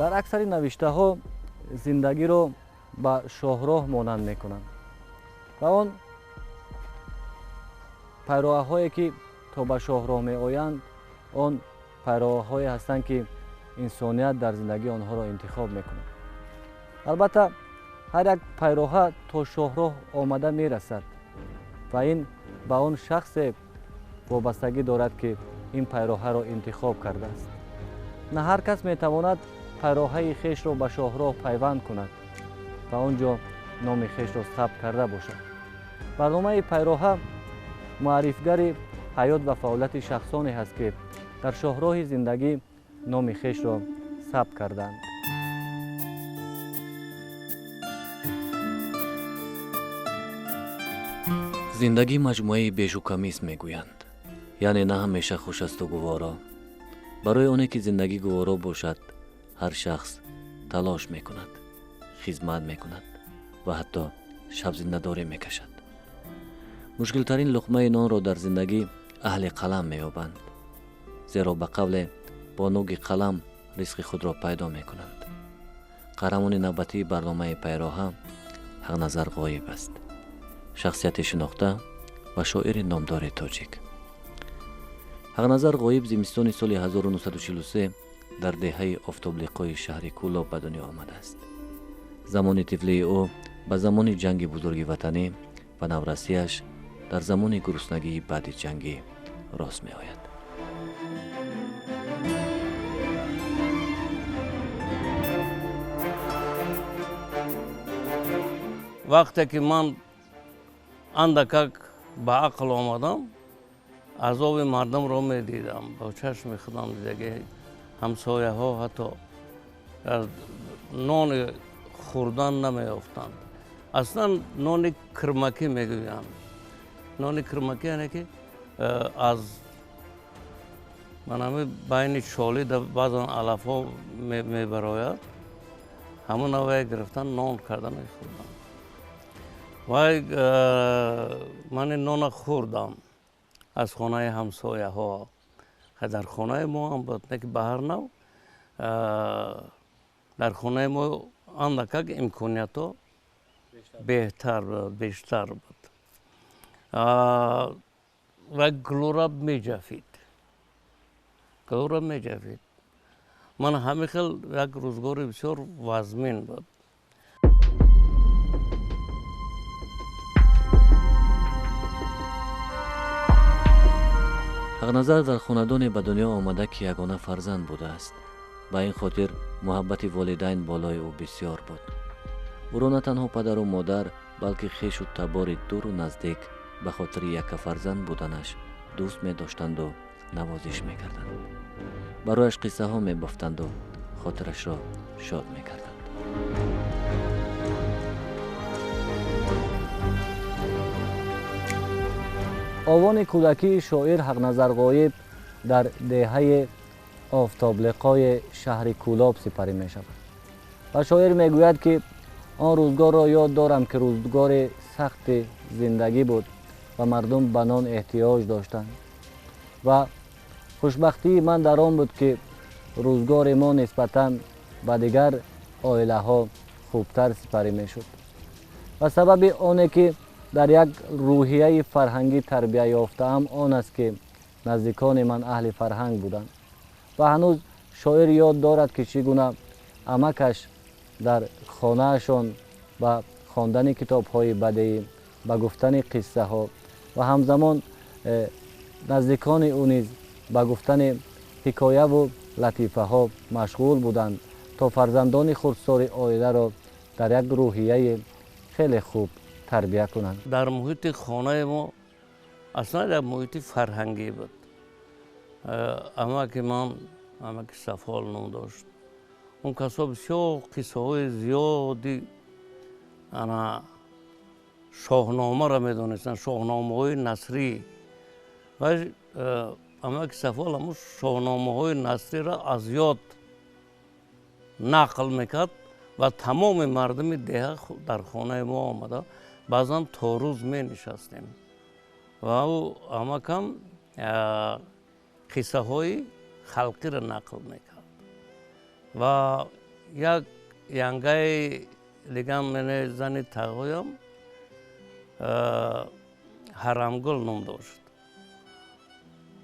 дар аксари навиштаҳо зиндагиро ба шоҳроҳ монанд мекунанд ва он пайроҳаҳое ки то ба шоҳроҳ меоянд он пайроҳаҳое ҳастанд ки инсоният дар зиндагии онҳоро интихоб мекунад. албатта ҳар як пайроҳа то шоҳроҳ омада мерасад ва ин ба он шахсе вобастагӣ дорад ки ин пайроҳаро интихоб кардааст. на ҳар кас метавонад пайроҳаи хешро ба шоҳроҳ пайванд кунад ва он ҷо номи хешро сабт карда бошад. барномаи пайроҳа муаррифгари ҳаёт ва фаъолияти шахсоне ҳаст ки дар шоҳроҳи зиндагӣ номи хешро сабт кардаанд. зиндагӣ маҷмӯаи бешу камис мегӯянд, яъне на ҳамеша хушасту гуворо. барои оне ки зиндагӣ гуворо бошад, ҳар шахс талош мекунад, хизмат мекунад ва ҳатто шабзиндадорӣ мекашад. мушкилтарин луқмаи нонро дар зиндагӣ аҳли қалам меёбанд, зеро ба қавле бо нуги қалам ризқи худро пайдо мекунанд. қаҳрамони навбатии барномаи пайроҳа ҳақназар ғоиб аст, шахсияти шинохта ва шоири номдори тоҷик. ҳақназар ғоиб зимистони соли 1943 дар деҳаи офтоблиқои шаҳри Кӯлоб ба дунё омадааст. замони тифлии ӯ ба замони ҷанги бузурги ватанӣ ва наврасиаш дар замони гуруснагии баъди ҷангӣ рост меояд. вақте ки ман андакак ба ақл омадам, азоби мардумро медидам, бо чашми худам дидаги ҳамсояҳо ҳатто нони хӯрдан намеёфтанд. аслан нони кирмакӣ мегӯянд. нони кирмакӣ яъне ки аз манами байни чоли баъзан алафҳо мебарояд, ҳамон навае гирифтан нон карда мехӯрданд. вай мани нона хӯрдам аз хонаи ҳамсояҳо. дар хонаи мо ҳам буд, не ки ба ҳар нав. дар хонаи мо андакак имкониятҳо бештар буд. ва глураб меҷафид. ман ҳамин хел як рӯзгори бисёр вазмин буд. ҳақназар дар хонадоне ба дунё омада ки ягона фарзанд будааст. ба ин хотир муҳаббати волидайн болои ӯ бисёр буд. ӯро на танҳо падару модар, балки хешу табори дуру наздик ба хотири яка фарзанд буданаш дӯст медоштанду навозиш мекарданд. барояш қиссаҳо мебафтанду хотирашро шод мекарданд. овони кӯдакии шоир ҳақназар ғоиб дар деҳаи офтоблиқои шаҳри Кӯлоб сипарӣ мешавад. ва шоир мегӯяд ки он рӯзгорро ёд дорам ки рӯзгори сахти зиндагӣ буд ва мардум ба нон эҳтиёҷ доштанд. ва хушбахтии ман дар он буд ки рӯзгори мо нисбатан ба дигар оилаҳо хубтар сипарӣ мешуд. ва сабаби оне ки дар як рӯҳияи фарҳангӣ тарбия ёфтаам он аст ки наздикони ман аҳли фарҳанг буданд. ва ҳанӯз шоир ёд дорад ки чӣ гуна амакаш дар хонаашон ба хондани китобҳои бадеӣ, ба гуфтани қиссаҳо ва ҳамзамон наздикони ӯ низ ба гуфтани ҳикояву латифаҳо машғул буданд то фарзандони хурдсори оиларо дар як рӯҳияи хеле хуб тарбия кунанд. дар муҳити хонаи мо аслан як муҳити фарҳангӣ буд. амаки ман амаки Сафол ном дошт. он касо бисёр қиссаҳои зиёди шоҳномаро медонистанд, шоҳномаҳои насрӣ. ва амаки Сафол ҳамун шоҳномаҳои насриро аз ёд нақл мекард ва тамоми мардуми деҳа дар хонаи мо омада баъзан то рӯз менишастем. ва ӯ амакам қиссаҳои халқиро нақл мекард. ва یک янгай دیگه من زنی تقویم حرامگل نام داشت.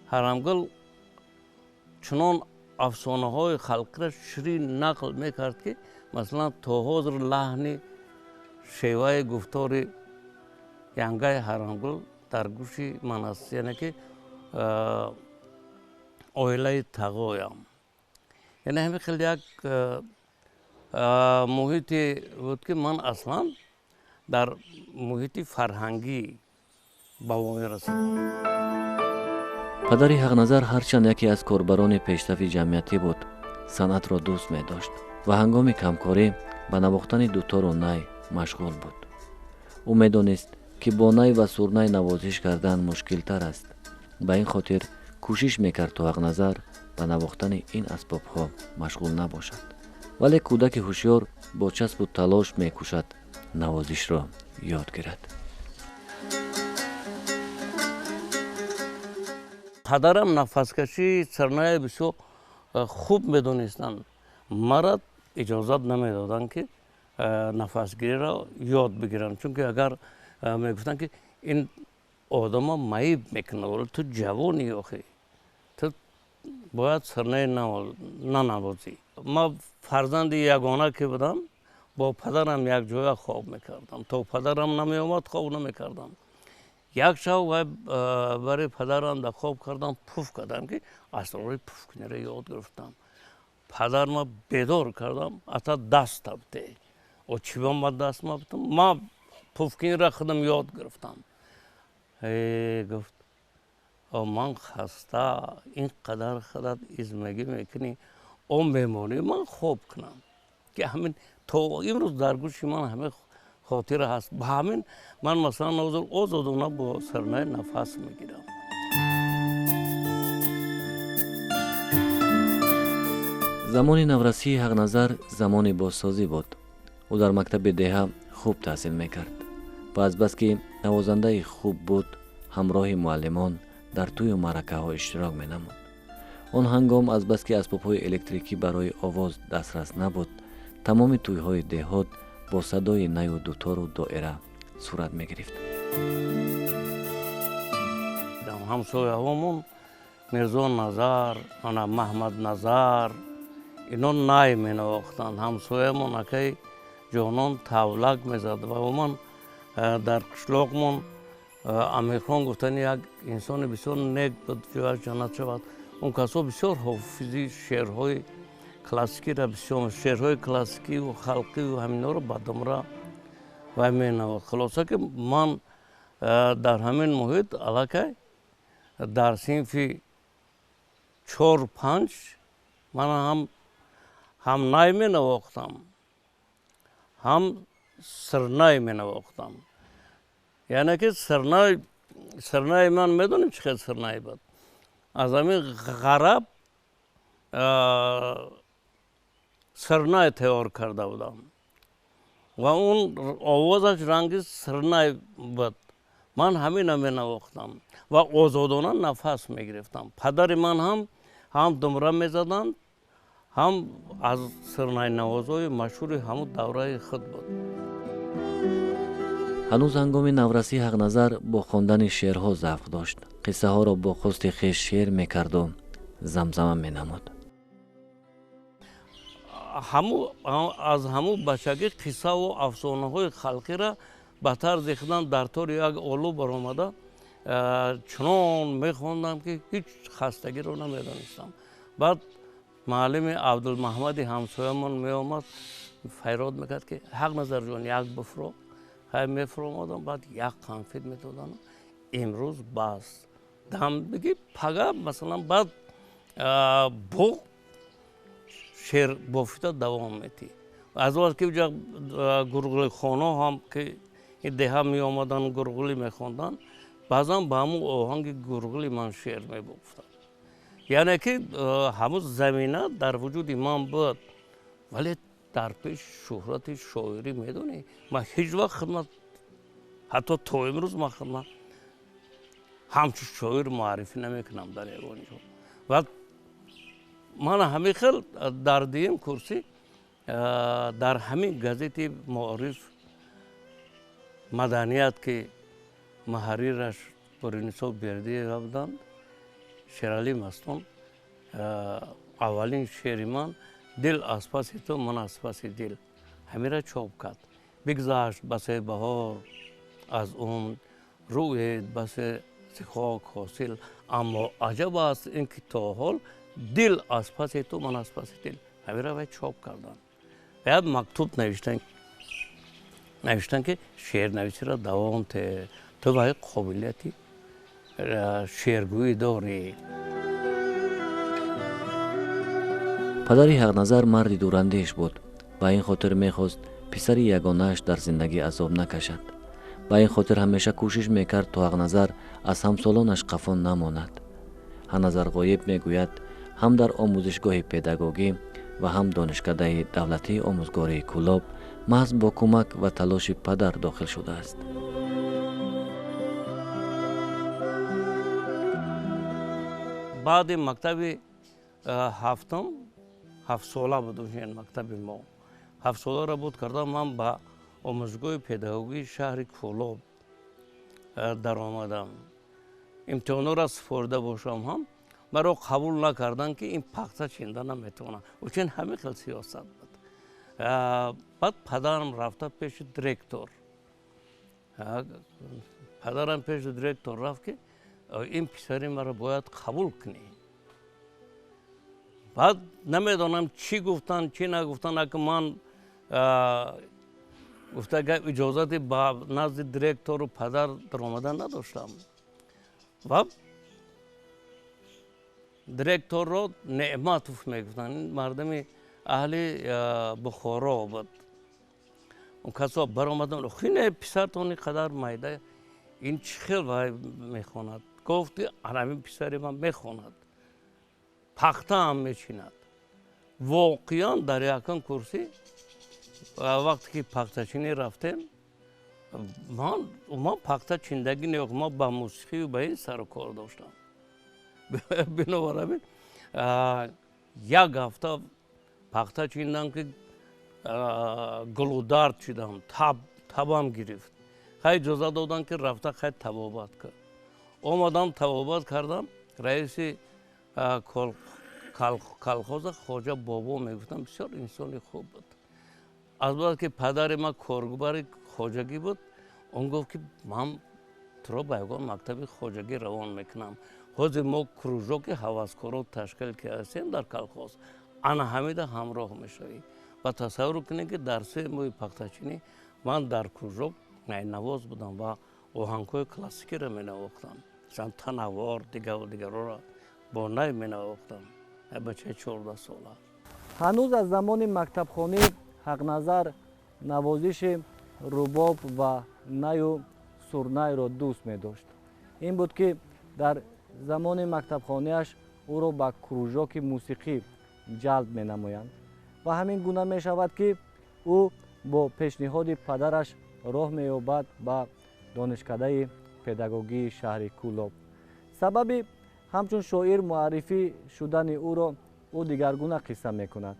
حرامگل چنان افسانه های خلقی را شیرین نقل میکرد که مثلا تا حاضر لحنی شیوه گفتاری янгай حرامگل در گوشی من است. یعنی که اویلای تقویم. یعنی همین خیلی یک محیطی بود که من اصلا در محیط فرهنگی با او رسید. پدری حقنظر هرچند یکی از کاربران پیشرفت جمعیتی بود، صنعت را دوست می داشت و هنگام کمکاری به نواختن دوتار و نی مشغول بود. او می دانست که با نی و سورنی نوازش کردن مشکل تر است. به این خاطر کوشش میکرد تا حقنظر به نواختن این اسباب ها مشغول نباشد. ولی کودک هوشیار با چسب و تلاش میکوشد نوازش را یاد گیرد. پدرم نفسکشی سرنای بسیار خوب میدونستند. مرا اجازت نمیدادند که نفسگیری را یاد بگیرم، چون که اگر میگفتن که این آدم معیب میکنه ولی تو جوانی آخه تو باید سرنای ننوازی. ما فرزند یگانه که بودم با پدرم یک جای خواب میکردم. تا پدرم نمی اومد خواب نمیکردم. یک شب برای پدرم در خواب کردم، پوف کردم که اسرار پوف کنی را یاد گرفتم. پدر ما بیدار کردم، اتا دست تبته و چی با ما دست ما بتم، ما پوف کنی را خودم یاد گرفتم. گفت من خسته اینقدر خودت ازمگی میکنی اون بمانی من خوب کنم که همین تا امروز در گوش من همه خاطر هست. با همین من مثلا آزادانه با سرنای نفس میگیرم. زمان نورسی حقنظر زمان بازسازی بود. او در مکتب دهه خوب تحصیل میکرد و از بس که نوازنده خوب بود همراه معلمان در توی معرکه ها اشتراک می نمود. آن هنگام از بس که اسباب های الکتریکی برای آواز دسترس نبود، تمام توی های دهات با صدای نی و دوتار و دائره صورت می گرفت. همسایه همون میرزا نظر، محمد نظر اینا نای می نواختند. همسایه من اکی جانان تولک می زد و من در قشلاقمون امیر خان گفتن یک انسان بسیار نیک بود جویش جنت شود. اون کسا بسیار حافظی شعرهای کلاسیکی را بسیار شعرهای کلاسیکی و خلقی و همینا رو بدم را و می نواخت. خلاصه که من در همین محیط علاقه در صنفی 4-5 من هم نای می نواختم هم سرنای می نواختم. یعنی که سرنای من میدونیم چه سرنای بود. از همین غرب سرنای تیار کرده بودم و اون آوازش رنگ سرنای بود. من همین می نواختم و آزادانه نفس می گرفتم. پدر من هم دمره می زدند، هم از سرنای نوازای مشهور همون دوره خود بود. هنوز هنگام نورسی حقنظر با خواندن شعرها ذوق داشت. قصه ها را با خست خویش شعر میکرد و زمزمه مینمود. از همو بچگی قصه و افسانه های خلقی را به طرز خودم در طور یک آلو برآمده چنان میخواندم که هیچ خستگی رو نمیدانستم. بعد معلم عبدالمحمد همسایه من می آمد فریاد میکرد که حقنظر جان یک بفرو. میفرمادم، بعد یک قنفید میدادن. امروز بس دم بگی پگه مثلا بعد بو شعر بافیتا دوام میتی. از وقت که گرگولی خانه هم که این ده می آمدن گرگولی میخوندن، بعضا با همون آهنگ گرگولی من شعر میگفتم. یعنی که همون زمینه در وجود من بود، ولی در پیش شهرت شاعری میدونی من هیچ وقت خدمت، حتی تا امروز من خدمت همچون شاعر معرفی نمیکنم در ایوان جا. و من همیشه در دیم کرسی در همین گازeti معارف مدنیت که محریرش برونیسو بردی بودند شیرالی مستون اولین شعر من دل آسپاسی تو من آسپاسی دل همین را چوب کرد بگذاشت بس بهار از عمر روی بس خاک حاصل اما عجب است اینکه تا حال دل آسپاسی تو من آسپاسی دل همین را چوب کردن بعد مکتوب نوشتن که شعر نویسی را دوام ته تو باید قابلیتی شعرگویی داری. پدری حقنظر مردی دوراندیش بود. با این خاطر میخواست پسر یگانه‌اش در زندگی عذاب نکشد. با این خاطر همیشه کوشش میکرد تا حقنظر از همسالانش قفان نماند. حقنظر غایب میگوید هم در آموزشگاه پداگوگی و هم دانشکده دولتی آموزگاری کولاب محض با کمک و تلاش پدر داخل شده است. بعد مکتب هفتم 7 ساله بود این مکتب ما 7 ساله را بود کردم من با آموزگاه پداگوگی شهر کولاب در آمدم امتحانا را سپرده باشم هم مرا قبول نکردن که این پخته چینده نمیتونه و چون همه خیلی سیاست بود بعد پدرم رفته پیش دیرکتور پدرم پیش دیرکتور رفت که این پسری مرا باید قبول کنی بعد نمیدانم چی گفتن چی نگفتن که من گفته که اجازت با نزد دیرکتور و پدر در آمدن نداشتم و دیرکتور رو نعمتوف میگفتن مردم اهل بخارا بود اون کسا بر آمدن خیلی پسرتون قدر مایده این چی خیلی میخواند گفت همین پسری من میخواند پخته هم میچیند واقعا در یکان کرسی وقتی که پخته چینی رفتیم من پخته چیندگی نیست ما با موسیقی و با این سر و کار داشتم بنابراین یک هفته پخته چیندم که گلودارد شدم تبم گرفت خیلی اجازه دادن که رفته خیلی تبابت کرد آمدم تبابت کردم رئیس کلخوز خواجه بابا میگفتم بسیار انسانی خوب بود از بعد که پدر ما کارگوبر خواجگی بود اون گفت که من تو را به مکتب خواجگی روان میکنم خود ما کروژو که هواسکارا تشکیل کردیم در کلخوز انا حمیده همراه میشوی و تصور کنید که درس موی پختچینی من در کروژو نواز بودم و آهنگ‌های کلاسیکی را مینواختم مثلا تنوار دیگر را با نای مینواختم بچه 14 ساله هنوز از زمان مکتب خانه حقنظر نوازش رباب و نای و سرنای را دوست می داشت. این بود که در زمان مکتب خانهش او را به کروژاک موسیقی جلب می نمایند و همین گونه می شود که او با پیشنهاد پدرش راه می یابد به دانشکده پداگوگی شهر کولاب. سبب همچون شاعر معرفی شدن او را او دیگرگونه قصه می کند.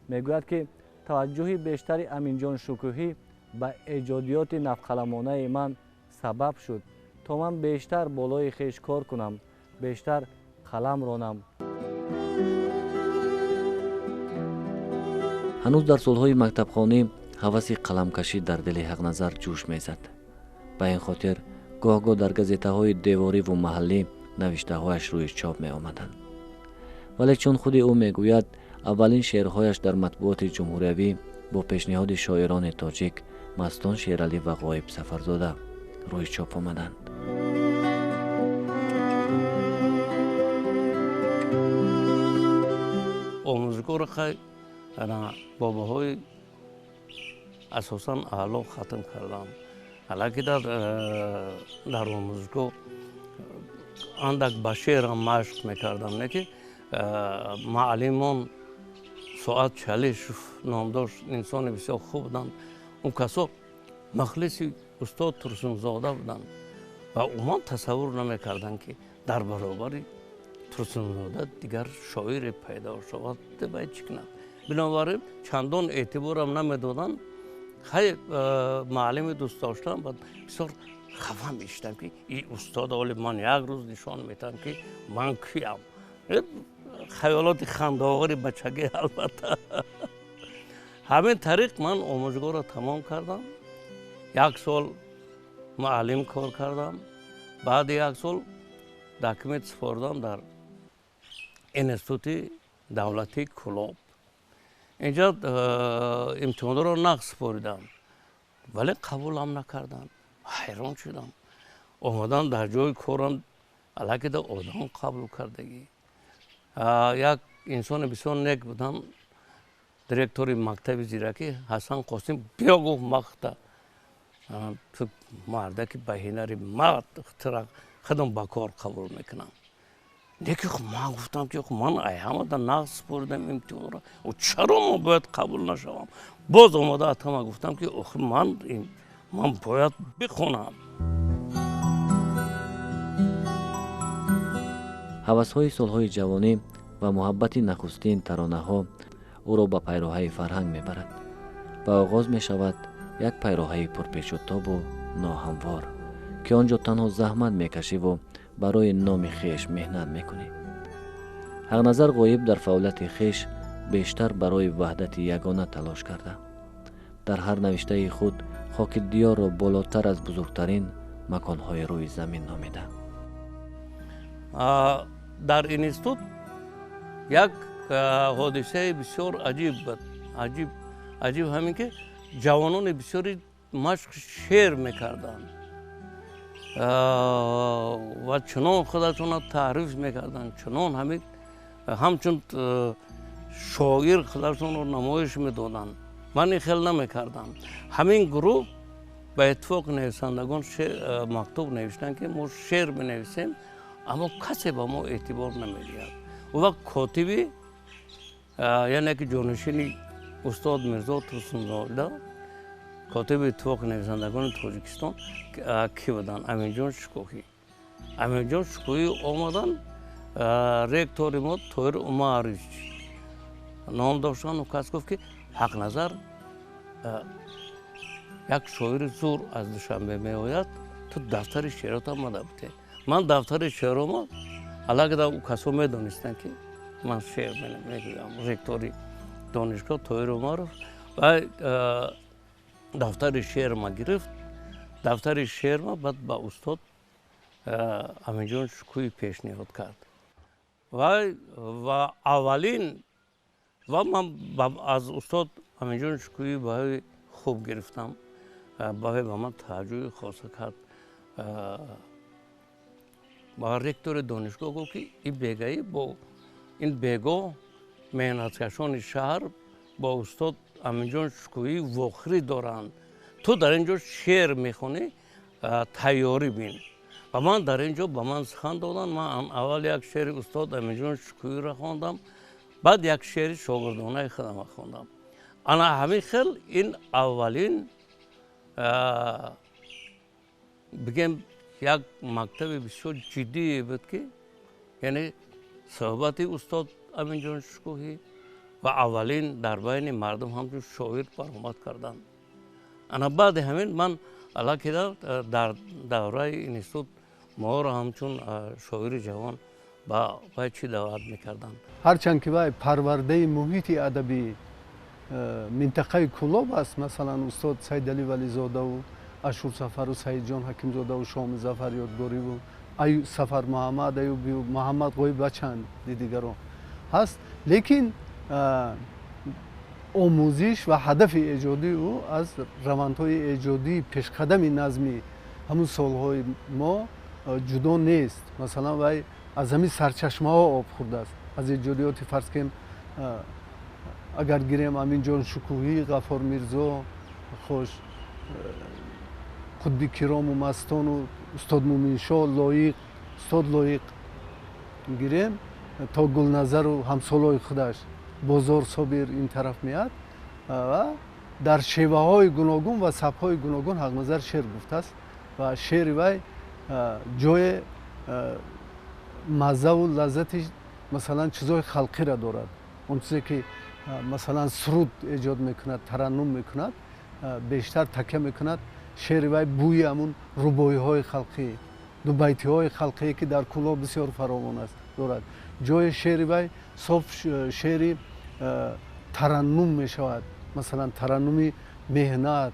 می گوید که توجه بیشتر امینجان شکوهی به ایجادیات نفخلمانه من سبب شد تا من بیشتر بالای خویش کار کنم بیشتر قلم رانم. هنوز در سالهای مکتب خانه هوس قلمکشی در دل حقنظر جوش میزد. به این خاطر گاه در گازیته های دیواری و محلی نوشته هایش روی چاپ می آمدند. ولی چون خود او میگوید اولین شعرهایش در مطبوعات جمهوریوی با پیشنهاد شاعران تاجیک مستان شیرالی و غایب سفرزاده روی چاپ آمدند. آموزگار خیلی باباهای اساساً اعلا ختم کردم حالا در آموزگاه اندک با شعرم مشق میکردم نه که معلمان ساعت چالش نامدار انسان بسیار خوب بودند اون کسا مخلصی استاد ترسونزاده بودند و اونا تصور نمیکردند که در برابر ترسونزاده دیگر شاعر پیدا شود باید چی کنند بنابراین چندان اعتبارم نمیدادن. خیلی معلمی دوست داشتم و بسیار خفه میشدم که این استاد ولی من یک روز نشان میدم که من کیم. خیالات خنده‌آور بچگی البته. همین طریق من آموزگاه را تمام کردم. یک سال معلم کار کردم. بعد یک سال داکمنت سپردم در انستیتوت دولتی کلوب. اینجا امتحان را نقص سپردم ولی قبول هم نکردن. حیران شدم. اومدن در جای کارم علاقه آدم قبول کردگی. یک انسان بسیار نیک بودن. دیرکتور مکتب زیرکی حسن قاسم بیا گفت مقطع تو مردکی بهینری مرد خودم با کار قبول میکنم. دیگه من گفتم که من ایام در نقص سپردم امتحان را و چرا من باید قبول نشوم. باز آمده اتما گفتم که من باید بخونم. ҳавасҳои солҳои ҷавонӣ ва муҳаббати нахустин таронаҳо ӯро ба пайроҳаи фарҳанг мебарад ва оғоз мешавад як пайроҳаи пурпешутобу ноҳамвор ки он ҷо танҳо заҳмат мекашиву барои номи хеш меҳнат мекунӣ. ҳақназар ғоиб дар фаъолияти хеш бештар барои ваҳдати ягона талош карда. дар ҳар навиштаи худ хоки диёрро болотар аз бузургтарин маконҳои рӯи замин номида. در انستیتوت یک حادثه بسیار عجیب بود. عجیب همین که جوانان بسیاری مشق شعر میکردن و چنان خودشون را تعریف میکردن، چنان همچون شاعر خودشون را نمایش میدادن. من این خیلی نمیکردم. همین گروه به اتفاق نویسندگان مکتوب نوشتن که ما شعر بنویسیم اما کسی با ما اعتبار نمیدید. او وقت کاتبی یعنی که جانشینی استاد میرزا ترسونزاده کاتب اتفاق نویسندگان تاجیکستان کی بودن؟ امین جان شکوهی. امین جان شکوهی آمدن رکتور ما طاهر عمریچ نام داشتن و کس گفت که حقنظر یک شاعر زور از دوشنبه می آید تو دفتر شعرات آمده بوده. من دفتر شعرامو علاقه او کسا می دانستن که من شعر میگویم. رکتوری دانشگاه طاهر عمریچ و دفتر شعر ما گرفت. دفتر شعر ما بعد با استاد امین جان شکوهی پیشنهاد کرد و اولین و من از استاد امین جان شکوهی بهای خوب گرفتم. بهای با من توجه خاص کرد. با رکتور دانشگاه گفت که این بیگاه مهنتکشان شهر با استاد امین جان شکوهی واخری دارند. تو در اینجا شعر میخونی تیاری بین. و من در اینجا با من سخن دادن. من اول یک شعر استاد امین جان شکوهی را خواندم. بعد یک شعر شاگردانه خودم خواندم. انا همین خیلی این اولین بگم یک مکتب بسیار جدی بود که یعنی صحبت استاد امین جان شکوهی و اولین در بین مردم همچون شاعر برآمد کردن. انا بعد همین من علاقه در دوره انستیتوت ما را همچون شاعر جوان با چی دعوت میکردن. هرچند که وای پرورده محیط ادبی منطقه کلوب است. مثلا استاد سید علی ولی زاده و اشور سفر و سید جان حکیم زاده و شام ظفر یادگاری و سفر محمد ایوبی و محمد غویب و چند دیگران هست. لیکن آموزش و هدف ایجادی او از روندهای ایجادی پیشقدم نظمی همون سالهای ما جدا نیست. مثلا وای از همین سرچشمه ها آب خورده است. از ایجادیات فرض کنیم اگر گیریم امین جان شکوهی، غفار میرزا، خوش خودی کرام و مستان و استاد مومین شاه، لایق، استاد لایق گیریم تا گلنظر و همسالای خودش بازار صابر این طرف میاد و در شیوه های گوناگون و سبک های گوناگون حقنظر شعر گفته است و شعر وی جای مزه و لذتش مثلا چیزای خلقی را دارد. اون چیزی که مثلا سرود ایجاد میکند، ترنم میکند، بیشتر تکیه میکند شعر وی بوی همون ربایی های خلقی، دو بیتی های خلقی که در کلاب بسیار فراوان است دارد. جای شعر وی صرف شعر ترنم میشود، مثلا ترنم مهنت،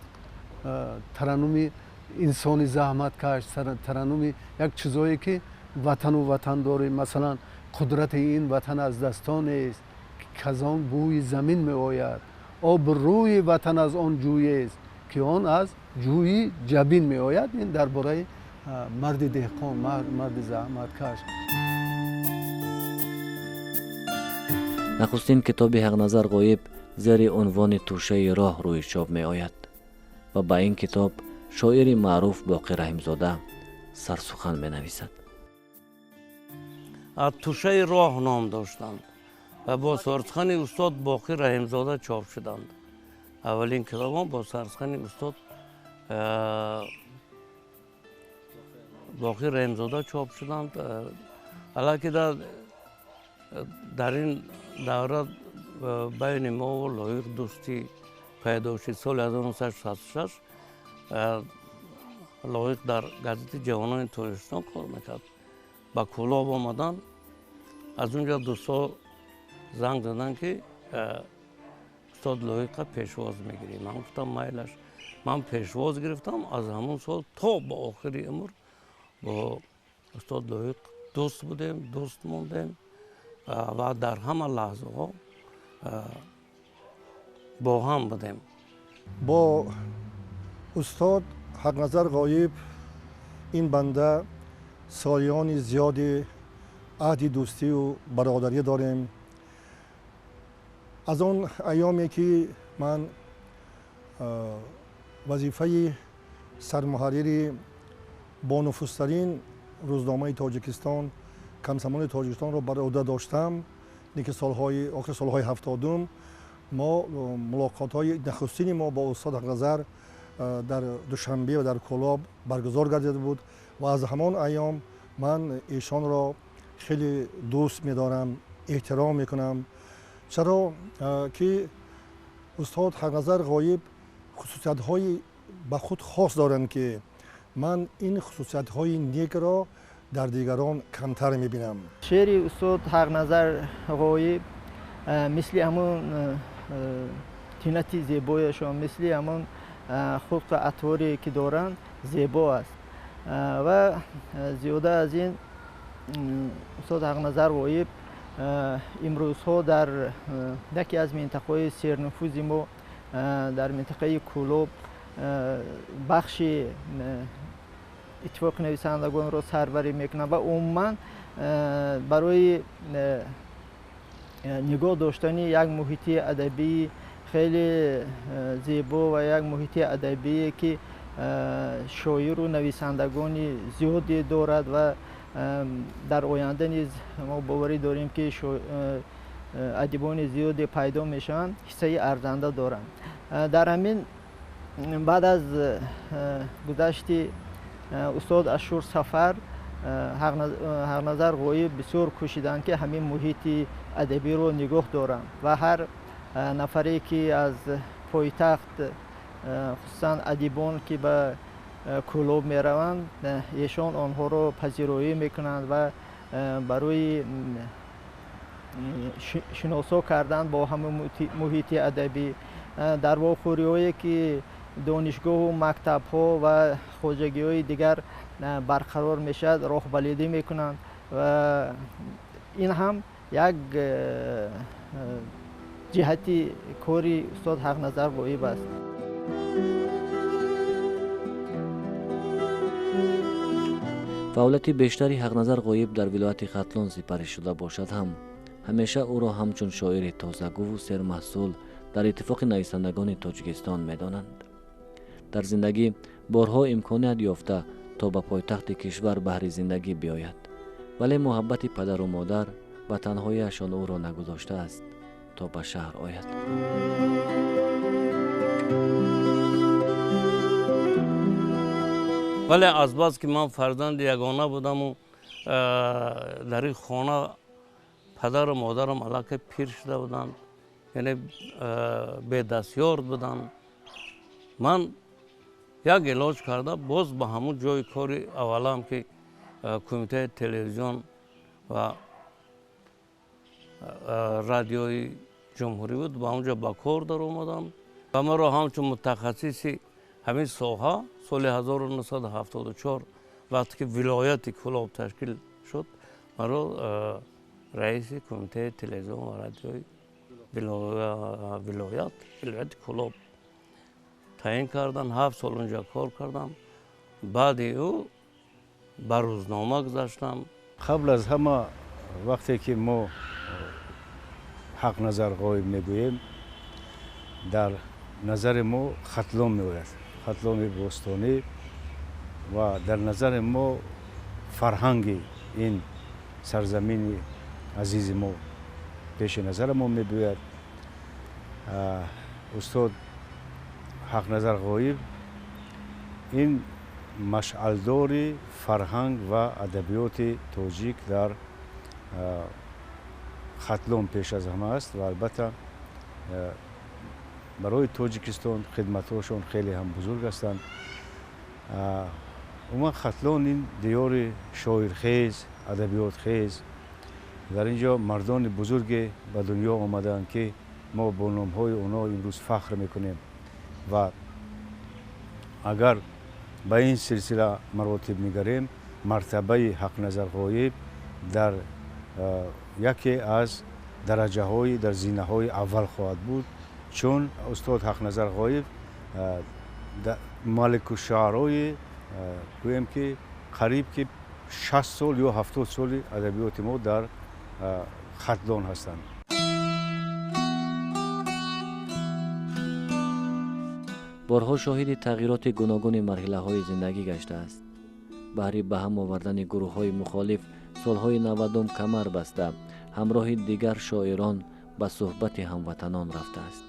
ترنم انسانی زحمت کش، ترنم یک چیزایی که وطن و وطن داره، مثلا قدرت این وطن از دستان است که از آن بوی زمین می آید، آب روی وطن از آن جوی است که آن از جوی جبین می آید. این درباره مرد دهقان، مرد زحمت کش. نخستین کتاب حقنظر غایب زیر عنوان توشه راه روی چاپ می آید و با این کتاب شاعر معروف باقی رحیمزاده سرسخن می نویسد. از توشه راه نام داشتند و با سرسخن استاد باقی رحیمزاده چاپ شدند. اولین کتاب با سرسخن استاد باقی رحیمزاده چاپ شدند. حالا در این دوره بین ما و لایق دوستی پیدا شد. سال 1966 لایق در گازت جوانان تاجیکستان کار میکرد. با کلاب آمدن، از اونجا دوستا زنگ دادن که استاد لایق پیشواز میگیری. من گفتم میلش. من پیشواز گرفتم. از همون سال تا با آخری عمر با استاد لایق دوست بودیم، دوست موندیم و در همه لحظه ها با هم بودیم. با استاد حقنظر غایب این بنده سالیان زیادی عهد دوستی و برادری داریم. از اون ایامی که من وظیفه سرمحرری با نفوذترین روزنامه تاجیکستان کمسمان تاجیکستان را بر عهده داشتم، که آخر سالهای 70 ما ملاقات های نخستین ما با استاد حقنظر در دوشنبه و در کلاب برگزار گردیده بود و از همان ایام من ایشان را خیلی دوست می‌دارم، احترام میکنم. چرا که استاد حقنظر غایب خصوصیت های به خود خاص دارند که من این خصوصیت های نیک را در دیگران کمتر میبینم. شعر استاد حقنظر غایب مثل همون تینت زیبایشان، مثل همون خلق اطواری که دارند زیبا است و زیاده از این استاد حقنظر غایب امروزها در یکی از منطقه‌های سرنفوذ ما در منطقه کلوب بخش اتفاق نویسندگان را سربری میکنند و عموما برای نگاه داشتن یک محیط ادبی خیلی زیبا و یک محیط ادبی که شاعر و نویسندگان زیادی دارد و در آینده نیز ما باوری داریم که ادیبان زیادی پیدا میشن، حصه ارزنده دارند. در همین بعد از گذشت استاد اشور سفر، حقنظر غایب بسیار کوشیدند که همین محیط ادبی رو نگاه دارند و هر نفری که از پایتخت خصوصا ادیبان که به کلوب می روند ایشان آنها را پذیرایی میکنند و برای شناسا کردن با همه محیط ادبی در واقعی هایی که دانشگاه و مکتب ها و خواجگی های دیگر برقرار میشد راهبردی میکنند و این هم یک جهتی کاری استاد حقنظر غایب است. فعالیت بیشتری حقنظر غایب در ولایت ختلان سپری شده باشد هم همیشه او را همچون شاعر تازه‌گو و سرمحصول در اتفاق نویسندگان تاجیکستان می‌دانند. در زندگی بارها امکانیت یافته تا به پایتخت کشور بهر زندگی بیاید، ولی محبت پدر و مادر و تنهایی‌شان او را نگذاشته است تا به شهر آید. ولی از بس که من فرزند یگانه بودم و در این خانه پدر و مادرم علاقه پیر شده بودند یعنی به دستیار بدن. من یک علاج کرده باز به همون جای کاری اولم که کمیته تلویزیون و رادیوی جمهوری بود با اونجا با کار در اومدم و من رو همچون متخصصی همین ساحه سال 1974 وقتی که ولایت کلاب تشکیل شد من رو رئیس کمیته تلویزیون و رادیوی ولایت کلاب تعیین کردن. 7 سال اونجا کار کردم. بعد او به روزنامه گذاشتم. قبل از همه وقتی که ما حق نظر غایب میگوییم در نظر ما ختلام میآید، ختلام بوستانی و در نظر ما فرهنگ این سرزمین عزیز ما پیش نظر ما میباید. استاد حق نظر غایب این مشعلدار فرهنگ و ادبیات تاجیک در ختلام پیش از همه است و البته برای تاجیکستان خدمت‌هاشون خیلی هم بزرگ هستند. اما ختلان این دیار شاعرخیز، ادبیات خیز، در اینجا مردان بزرگ به دنیا آمدند که ما با نام‌های اونا امروز فخر میکنیم و اگر به این سلسله مراتب میگریم مرتبه حق نظر غایب در یکی از درجه های در زینه های اول خواهد بود، چون استاد حق نظر غایب مالک الشعرای گویم که قریب که 60 سال یا 70 سال ادبیات ما در ختلان هستند. بارها شاهد تغییرات گوناگون مرحله های زندگی گشته است. بهر به هم آوردن گروه های مخالف سالهای 90 کمر بسته همراه دیگر شاعران به صحبت هموطنان رفته است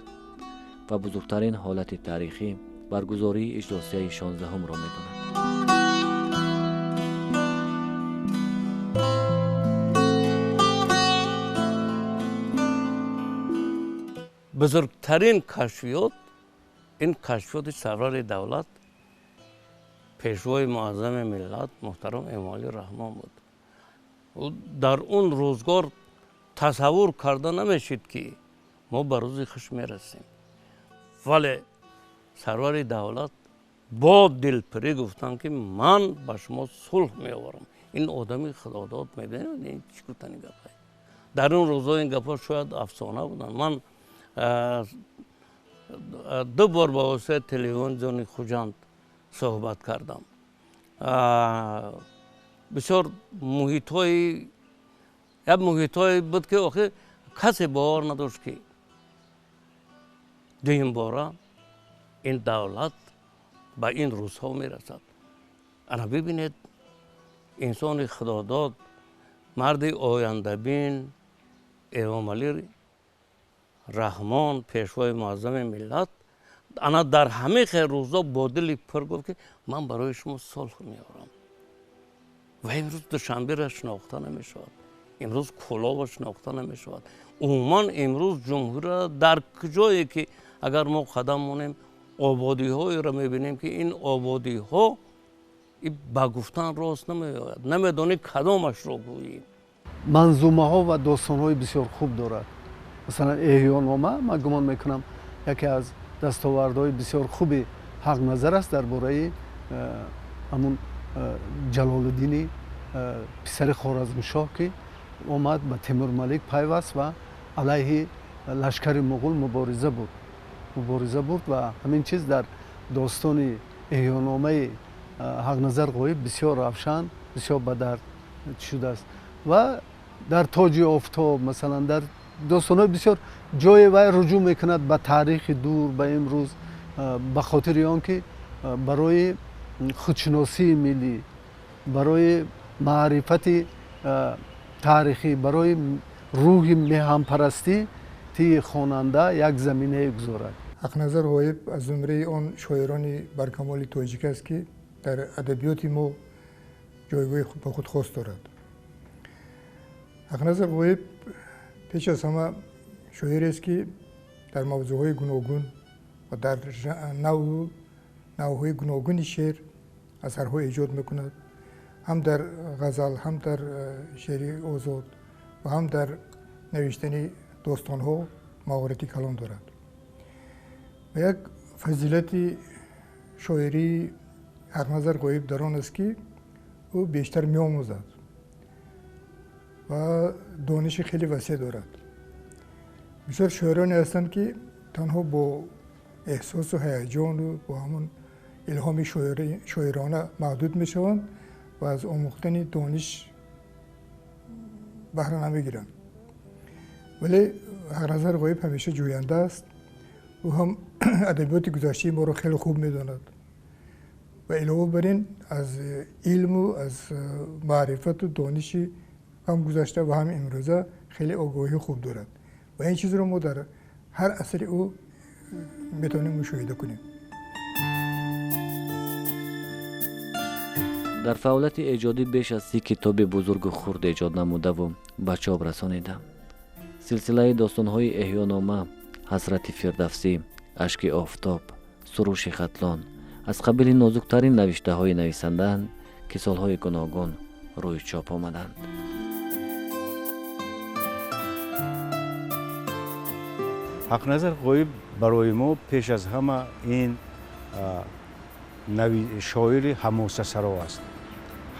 و بزرگترین حالت تاریخی برگزاری اجلاسیه 16 را می‌داند. بزرگترین کشفیات این کشفیات سرور دولت پیشوای معظم ملت محترم امالی رحمان بود. در اون روزگار تصور کرده نمیشد که ما به روز خوش میرسیم، ولی سرور دولت با دلپری گفتن که من با شما صلح میآورم. این آدمی خداداد میبینید این چیکوتنی گپه. در اون روزا این گپا شاید افسانه بودن. من 2 بار با واسطه تلویزیون خوجند صحبت کردم. بسیار محیط های بود که آخه کسی باور نداشت که دویم باره این دولت به این روزها میرسد. انا ببینید انسان خداداد، مرد آینده بین امام علی رحمان پیشوای معظم ملت انا در همه خیر روزا با دل پر گفت که من برای شما صلح میارم. و امروز دوشنبه را شناخته نمیشود، امروز کلاه شناخته نمیشود. عموما امروز جمهوری در کجایی که اگر ما قدم مونیم آبادی های را میبینیم که این آبادی ها با گفتن راست نمیآید، نمیدانی کدامش را گوییم. منظومه ها و داستان های بسیار خوب دارد. مثلا احیانامه من گمان میکنم یکی از دستاوردهای بسیار خوبی حق نظر است درباره همون جلال الدین پسر خوارزمشاه که آمد به تیمور ملک پیوست و علیه لشکر مغول مبارزه بود و همین چیز در داستان احیانامه حق نظر غایب بسیار روشن، بسیار به درد شده است. و در تاج آفتاب مثلا در داستان‌های بسیار جای وی رجوع میکند به تاریخ دور به امروز، به خاطر آنکه برای خودشناسی ملی، برای معرفت تاریخی، برای روح میهن‌پرستی تی خواننده یک زمینه گذارد. حق نظر غایب از زمره آن شاعران برکمال تاجیک است که در ادبیات ما جایگاه به خود خاص دارد. حق نظر غایب پیش از همه شاعری است که در موضوعهای گوناگون و در نوعهای گوناگون شعر اثرهای ایجاد میکند، هم در غزل، هم در شعر آزاد و هم در نوشتن داستانها مهارت کلام دارد. و یک فضیلت شاعری حقنظر غایب در آن است که او بیشتر می‌آموزد و دانش خیلی وسیع دارد. بسیار شاعرانی هستند که تنها با احساس و هیجان و با همون الهام شاعرانه محدود میشوند و از آموختن دانش بهره نمیگیرند. ولی حقنظر غایب همیشه جوینده است. او هم ادبیات گذشته ما رو خیلی خوب میداند و علاوه بر این از علم و از معرفت و دانش هم گذشته و هم امروزه خیلی آگاهی خوب دارد و این چیز رو ما در هر اثر او میتونیم مشاهده کنیم. در فعالیت ایجادی بیش از 30 کتاب بزرگ و خرد ایجاد نموده و به چاپ رسانیده. سلسله داستان‌های احیانامه، حضرت فردوسی، اشک آفتاب، سروش خطلان از قبیل نازکترین نوشته های نویسنده‌اند که سالهای گوناگون روی چاپ آمدند. حقنظر غایب برای ما پیش از همه این شاعر حماسه سرا است.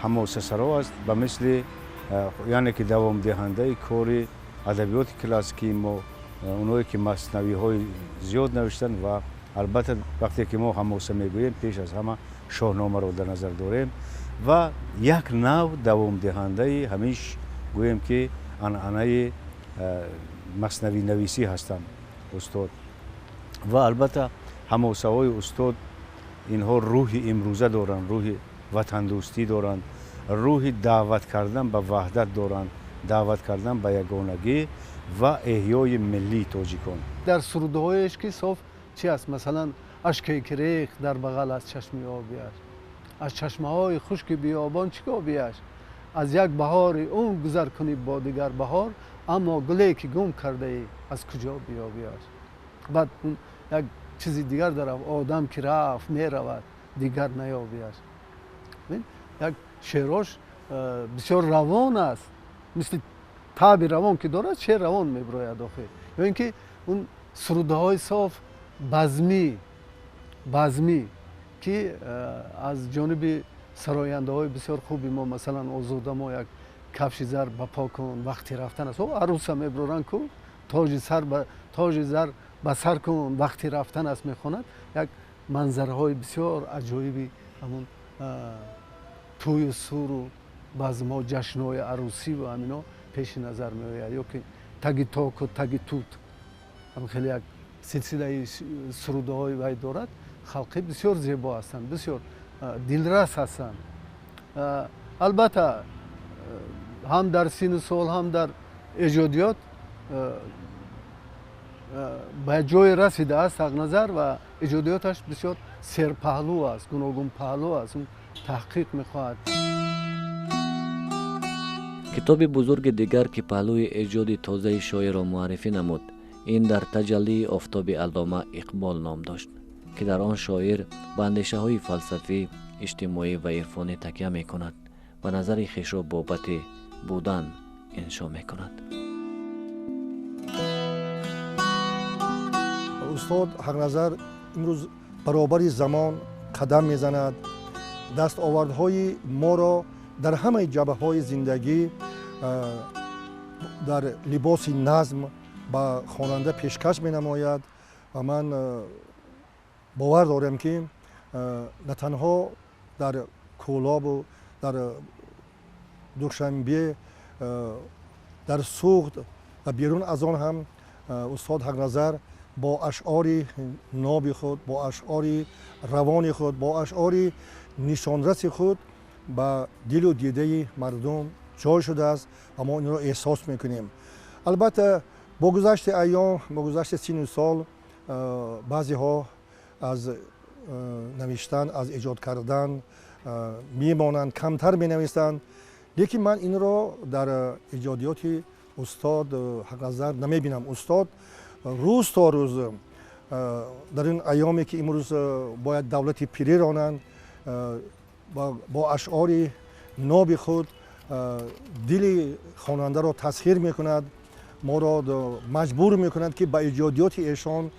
حماسه سرا است به مثل یعنی که دوام دهنده کار ادبیات کلاسیکی ما، اونایی که مثنوی های زیاد نوشتن و البته وقتی که ما حماسه میگوییم پیش از همه شاهنامه رو در نظر داریم و یک نوع دوام دهنده همیش گوییم که عنعنه مثنوی نویسی هستند استاد و البته حماسه های استاد اینها روح امروزه دارند، روح وطن دوستی دارند، روح دعوت کردن به وحدت دارند، دعوت کردن به یگانگی و احیای ملی تاجیکان. در سرودهایش که صاف چی است؟ مثلا اشکی که ریخت در بغل از چشم آبیش، از چشمه های خشک بیابان چیکار بیش، از یک بهار اون گذر کنی با دیگر بهار، اما گلی که گم کرده ای از کجا بیابیش. بعد یک چیزی دیگر داره، آدم که رفت می رود دیگر نیابیش. یک شعراش بسیار روان است، مثل تاب روان که دارد شعر روان میبراید آخه. یا اینکه اون سروده های صاف بزمی که از جانب سراینده های بسیار خوبی ما، مثلا آزاده ما یک کفش زر بپا کن وقتی رفتن است، عروس هم میبرن کو تاج زر به سر کن وقتی رفتن است میخواند. یک منظره های بسیار عجایبی همون توی سور و بزم ها، جشن های عروسی و همینا پیش نظر میآید. یا که تگی تاک و تگی توت هم خیلی یک سلسله سروده های وی دارد، خلقی بسیار زیبا هستند، بسیار دلرس هستند. البته هم در سین سال هم در ایجادیات به جای رسیده است حقنظر و ایجادیاتش بسیار سرپهلو است، گوناگون پهلو است، اون تحقیق میخواهد. کتاب بزرگ دیگر که پهلوی ایجاد تازه شاعر را معرفی نمود، این در تجلی آفتاب علامه اقبال نام داشت که در آن شاعر به اندیشه های فلسفی، اجتماعی و عرفانی تکیه می کند و نظر خویش را بابت بودن انشا می کند. استاد حقنظر امروز برابر زمان قدم میزند، دستاوردهای ما را در همه جبهه های زندگی در لباس نظم به خواننده پیشکش می نماید و من باور دارم که نه تنها در کولاب و در دوشنبه در سوخت و بیرون از آن هم استاد حقنظر با اشعار ناب خود، با اشعار روان خود، با اشعار نشانرس خود به دل و دیده مردم جای شده است و ما این را احساس میکنیم. البته با گذشت ایام، با گذشت سین سال بعضی ها از نوشتن، از ایجاد کردن میمانند، کمتر مینویسند، لیکن من این را در ایجادیات استاد حقنظر نمیبینم. استاد روز تا روز در این ایامی که امروز باید دولت پیری رانند با اشعار ناب خود دل خواننده را تسخیر میکند، ما را مجبور میکند که با ایجادیات ایشان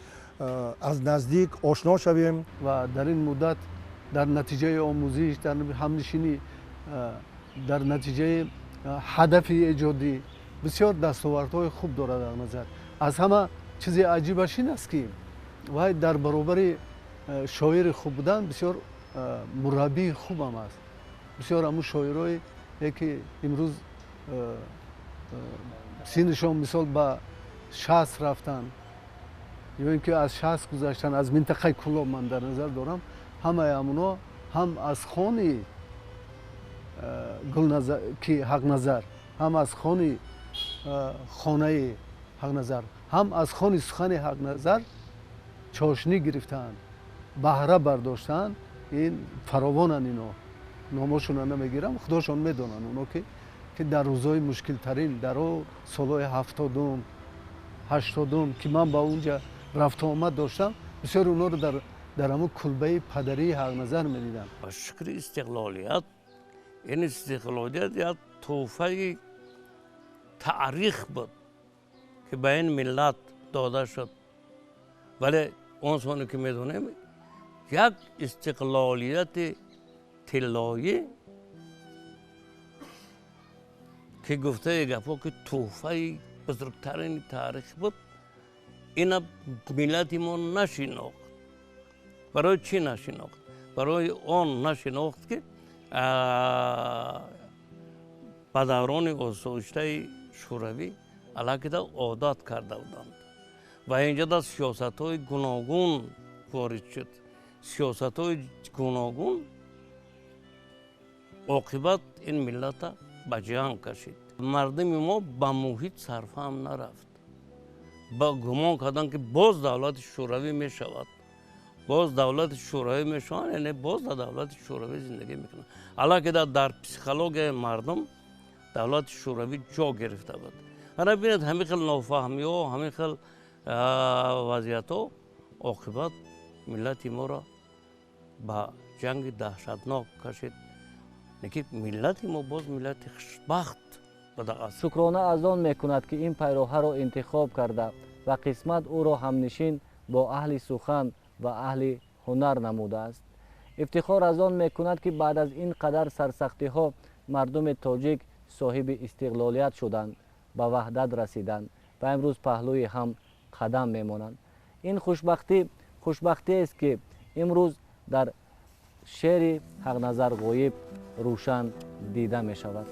از نزدیک آشنا شویم و در این مدت در نتیجه آموزش، در همنشینی، در نتیجه هدف ایجادی بسیار دستاوردهای خوب دارد در نظر. از همه چیز عجیبش این است که وای در برابر شاعر خوب بودن بسیار مربی خوب هم است. بسیار همون شاعرایی که امروز سینشان مثال به 60 رفتن یا اینکه از 60 گذشتن، از منطقه کلاب من در نظر دارم، همه همونا هم از خانه گلنظر که حق نظر، هم از خانه حق نظر، هم از خانه سخن حق نظر چاشنی گرفتن، بهره برداشتن. این فراوانن، اینا نامشون نمیگیرم، خداشون میدونن. اونا که در روزهای مشکل ترین، در سالهای 70 80 که من با اونجا رفت آمد داشتم، بسیار اونا رو در همون کلبه پدری حق نظر میدیدم. با شکر استقلالیت، این استقلالیت یک تحفه تاریخ بود که به این ملت داده شد. ولی اون سانی که میدونیم یک استقلالیت طلایی که گفته گفت که تحفه بزرگترین تاریخ بود، این ملت ما نشناخت. برای چی نشناخت؟ برای آن نشناخت که به دوران آسایشته شوروی علاقه عادت کرده بودند و اینجا در سیاست های گوناگون وارد شد. سیاست های گوناگون عاقبت این ملت به جنگ کشید. مردم ما به محیط صرفه هم نرفت. با گمان کردن که باز دولت شوروی می شود، باز دولت شوروی می شود، یعنی باز در دولت شوروی زندگی میکنن. علاقه در پسیکولوژی مردم دولت شوروی جا گرفته بود. انا ببینید همین خیلی نافهمی ها، همین خیلی وضعیت ها عاقبت ملت ما را به جنگ دهشتناک کشید. که ملت ما باز ملت خوشبخت بود. شکرانه از آن میکند که این پیروها را انتخاب کرده و قسمت او را همنشین با اهل سخن و اهل هنر نموده است. افتخار از آن میکند که بعد از این قدر سرسختی ها مردم تاجیک صاحب استقلالیت شدند، به وحدت رسیدند و امروز پهلوی هم قدم میمانند. این خوشبختی است که امروز در شعر حق نظر غایب روشن دیده می شود.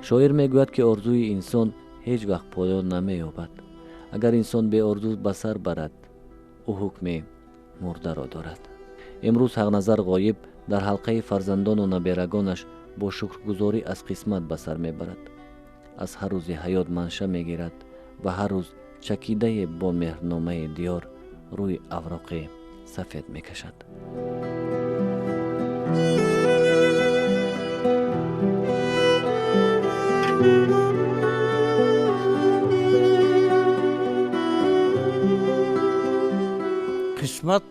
شاعر میگوید که آرزوی انسان هیچ وقت پایان نمییابد. اگر انسان به آرزو به سر برد، او حکم مرده را دارد. امروز حق نظر غایب در حلقه فرزندان و نبیرگانش با شکرگزاری از قسمت به سر میبرد. از هر روز حیات منشأ میگیرد و هر روز چکیده با مهرنامه دیار روی اوراق سفید میکشد. قسمت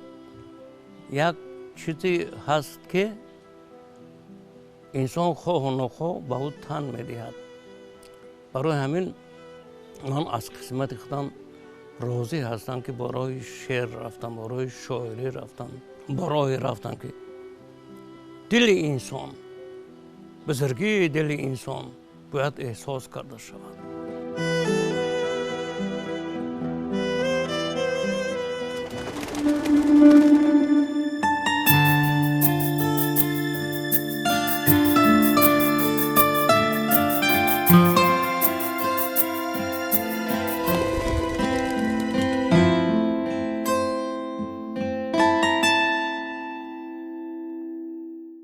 یک چیزی هست که انسان خواه و نخواه به او تن میدهد. برای همین من از قسمت خودم راضی هستم که برای شعر رفتم، برای شاعری رفتم، برای رفتم که دل انسان، بزرگی دل انسان باید احساس کرده شود.